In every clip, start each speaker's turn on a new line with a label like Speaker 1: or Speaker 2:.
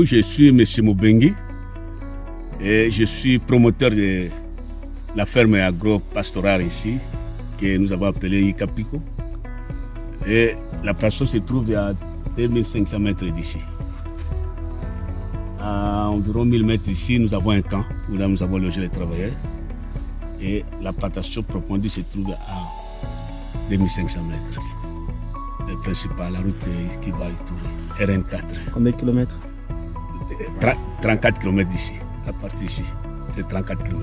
Speaker 1: Je suis M. Mobengi et je suis promoteur de la ferme agro-pastorale ici, que nous avons appelée Ikapico. Et la pastorale se trouve à 2500 mètres d'ici. À environ 1000 mètres d'ici, nous avons un camp où là nous avons logé les travailleurs. Et la plantation proprement se trouve à 2500 mètres. Le principal, la route qui va autour, RN4.
Speaker 2: Combien de kilomètres?
Speaker 1: 34 km d'ici, à partir d'ici. C'est 34 km.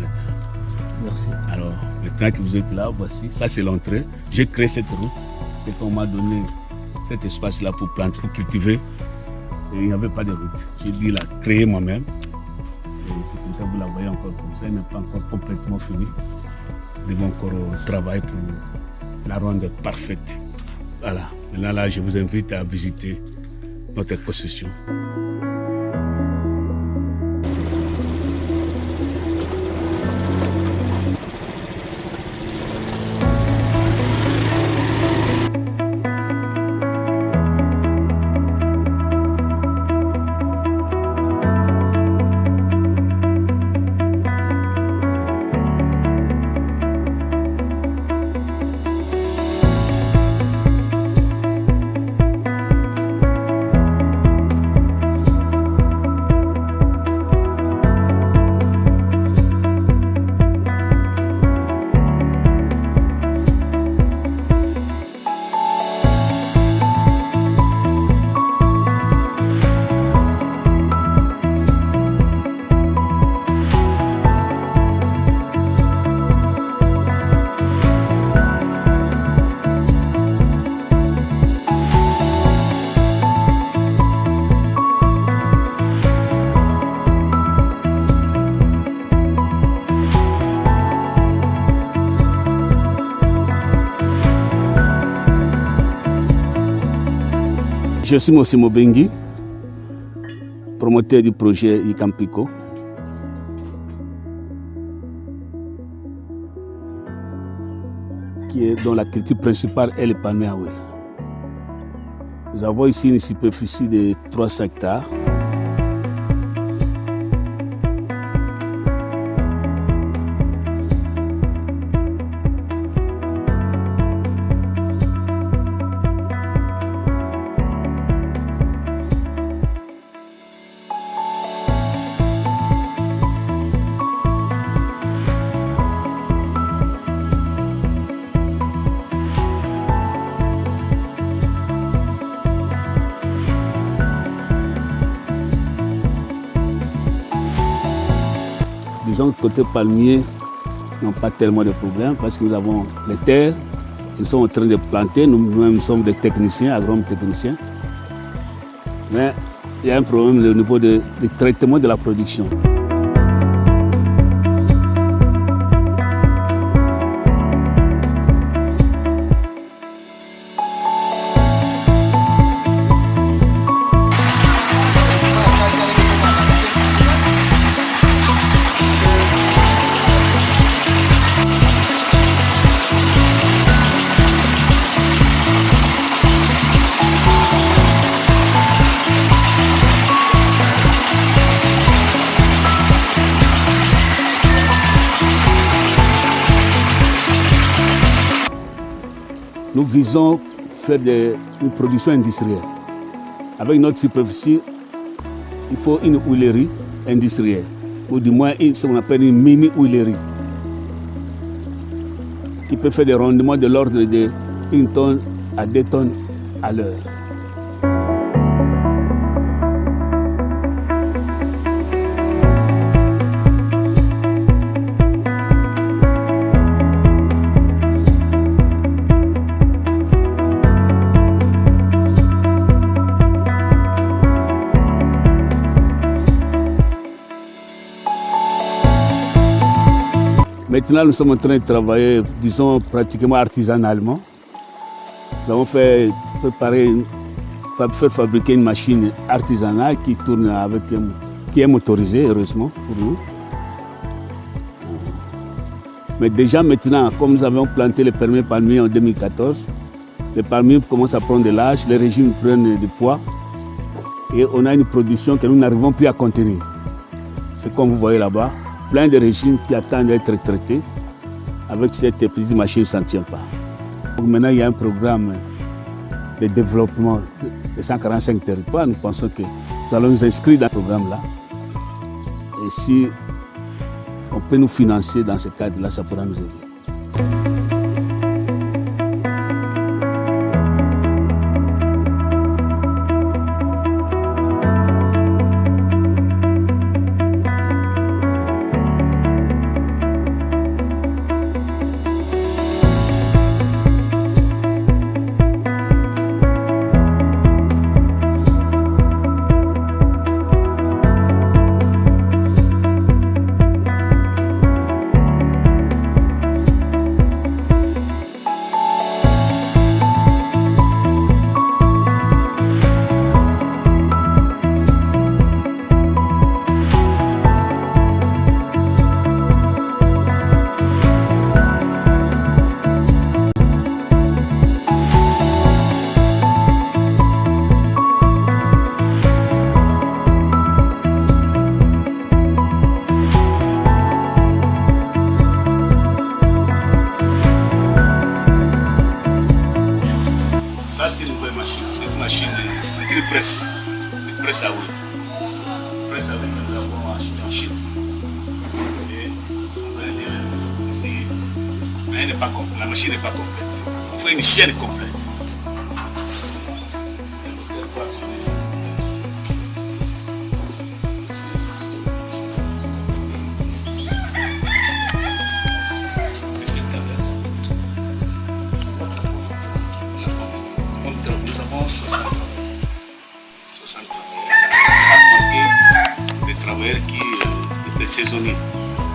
Speaker 2: Merci.
Speaker 1: Alors, maintenant que vous êtes là, voici, ça c'est l'entrée. J'ai créé cette route, c'est qu'on m'a donné cet espace-là pour planter, pour cultiver. Et il n'y avait pas de route. J'ai dû la créer moi-même. Et c'est comme ça que vous la voyez encore comme ça. Elle n'est pas encore complètement finie. Nous devons encore travailler pour la rendre parfaite. Voilà. Maintenant là, je vous invite à visiter notre possession. Je suis M. Mobengi, promoteur du projet Ikapico. Dont la culture principale est le palmier à huile. Nous avons ici une superficie de 300 hectares. Disons que côté palmier, n'ont pas tellement de problèmes parce que nous avons les terres, ils sont en train de planter, nous-mêmes sommes des techniciens, agronomes techniciens. Mais il y a un problème au niveau du traitement de la production. Nous visons faire une production industrielle. Avec notre superficie, il faut une huilerie industrielle, ou du moins ce qu'on appelle une mini-huilerie, qui peut faire des rendements de l'ordre de 1 tonne à 2 tonnes à l'heure. Maintenant, nous sommes en train de travailler, disons, pratiquement artisanalement. Nous avons fait fabriquer une machine artisanale qui tourne qui est motorisée, heureusement pour nous. Mais déjà maintenant, comme nous avons planté les premiers palmiers en 2014, les palmiers commencent à prendre de l'âge, les régimes prennent du poids. et on a une production que nous n'arrivons plus à contenir. C'est comme vous voyez là-bas, plein de régimes qui attendent d'être traités. Avec cette petite machine, ça ne tient pas. Donc maintenant, il y a un programme de développement de 145 territoires. Nous pensons que nous allons nous inscrire dans ce programme-là. Et si on peut nous financer dans ce cadre-là, ça pourra nous aider. C'est une nouvelle machine, c'est une presse à huile. Presse à huile que nous avons en Chine. Et on va dire ici, mais elle n'est pas complète, la machine n'est pas complète. On fait une chaîne complète. Nous avons 60 travailleurs qui étaient saisonniers.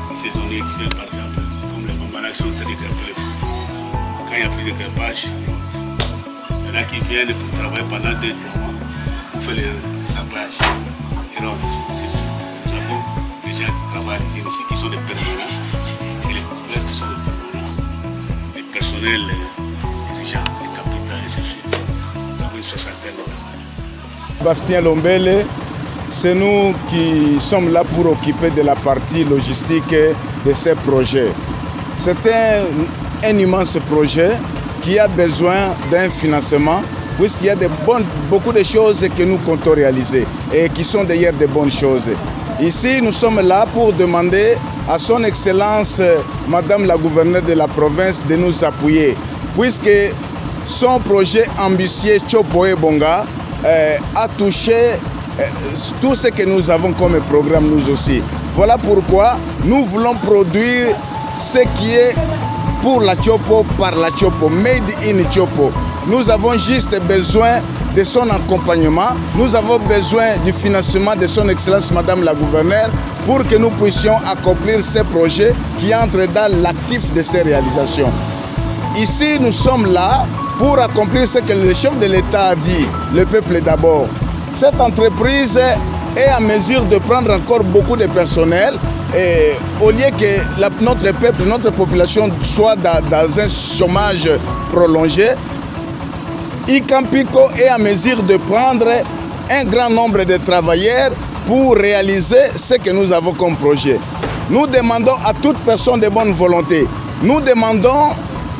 Speaker 1: Les saisonniers qui viennent par exemple, comme les mamans qui sont en train de grimper les fruits. Quand il n'y a plus de grimpage, il y en a qui viennent pour travailler pendant 2-3 mois. On fait les assemblages. Et donc, c'est tout. Nous avons des gens qui travaillent ici qui sont des permanents. Et les travailleurs qui sont des permanents. Les personnels dirigeants, les capitales, et ainsi de suite. Nous avons une soixantaine de
Speaker 3: Bastien Lombele, c'est nous qui sommes là pour occuper de la partie logistique de ces projets. C'est un immense projet qui a besoin d'un financement puisqu'il y a beaucoup de choses que nous comptons réaliser et qui sont d'ailleurs de bonnes choses. Ici, nous sommes là pour demander à son Excellence, Madame la gouverneure de la province, de nous appuyer puisque son projet ambitieux Tchopo Bonga a touché tout ce que nous avons comme programme nous aussi. Voilà pourquoi nous voulons produire ce qui est pour la Tchopo par la Tchopo, made in Tchopo. Nous avons juste besoin de son accompagnement, nous avons besoin du financement de son Excellence Madame la gouverneure pour que nous puissions accomplir ces projets qui entrent dans l'actif de ces réalisations. Ici, nous sommes là pour accomplir ce que le chef de l'État a dit, le peuple d'abord. Cette entreprise est en mesure de prendre encore beaucoup de personnel et au lieu que notre peuple, notre population soit dans un chômage prolongé, Icampico est en mesure de prendre un grand nombre de travailleurs pour réaliser ce que nous avons comme projet. Nous demandons à toute personne de bonne volonté, nous demandons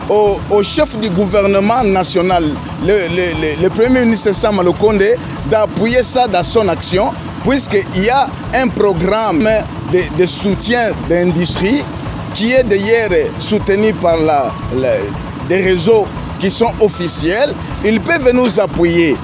Speaker 3: au chef du gouvernement national, le Premier ministre Sama Lukonde, d'appuyer ça dans son action, puisqu'il y a un programme de soutien d'industrie qui est d'ailleurs soutenu par des réseaux qui sont officiels. Ils peuvent nous appuyer,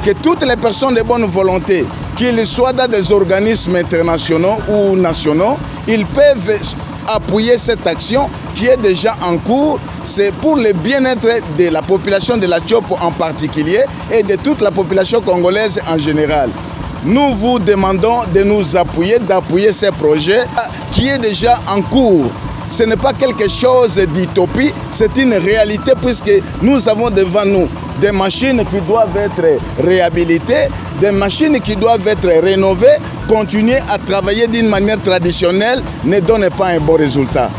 Speaker 3: que toutes les personnes de bonne volonté, qu'ils soient dans des organismes internationaux ou nationaux, ils peuvent appuyer cette action qui est déjà en cours. C'est pour le bien-être de la population de la Tchopo en particulier et de toute la population congolaise en général. Nous vous demandons de nous appuyer, d'appuyer ces projets qui est déjà en cours. Ce n'est pas quelque chose d'utopie, c'est une réalité puisque nous avons devant nous des machines qui doivent être réhabilitées, des machines qui doivent être rénovées. Continuer à travailler d'une manière traditionnelle ne donne pas un bon résultat.